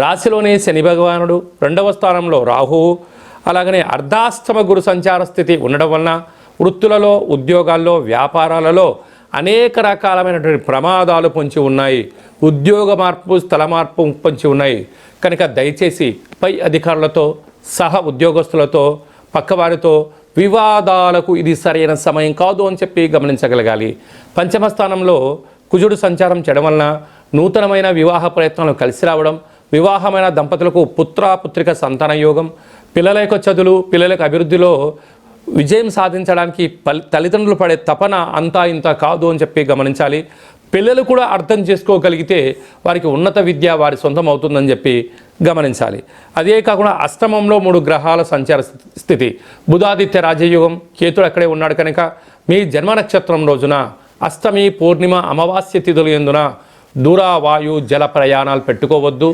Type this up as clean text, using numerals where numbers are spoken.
రాశిలోని శని భగవానుడు, 2వ స్థానంలో రాహువు, అలాగనే అర్ధాష్టమ గురు సంచార స్థితి ఉండడం వలన వృత్తులలో, ఉద్యోగాల్లో, వ్యాపారాలలో అనేక రకాలమైనటువంటి ప్రమాదాలు పొంచి ఉన్నాయి. ఉద్యోగ మార్పు, స్థల మార్పు పొంచి ఉన్నాయి. కనుక దయచేసి పై అధికారులతో, సహ ఉద్యోగస్తులతో, పక్కవారితో వివాదాలకు ఇది సరైన సమయం కాదు అని చెప్పి గమనించగలగాలి. పంచమ స్థానంలో కుజుడు సంచారం చేయడం వలన నూతనమైన వివాహ ప్రయత్నాలు కలిసి రావడం, వివాహమైన దంపతులకు పుత్రిక సంతాన యోగం, పిల్లల యొక్క చదువులు, పిల్లల యొక్క అభివృద్ధిలో విజయం సాధించడానికి తల్లిదండ్రులు పడే తపన అంతా ఇంత కాదు అని చెప్పి గమనించాలి. పిల్లలు కూడా అర్థం చేసుకోగలిగితే వారికి ఉన్నత విద్య వారి సొంతం అవుతుందని చెప్పి గమనించాలి. అదే కాకుండా అష్టమంలో 3 గ్రహాల సంచార స్థితి, బుధాదిత్య రాజయోగం, కేతుడు అక్కడే ఉన్నాడు. కనుక మీ జన్మ నక్షత్రం రోజున అష్టమి, పూర్ణిమ, అమావాస్య తిథులు యందున దూర వాయు జల ప్రయాణాలు పెట్టుకోవద్దు.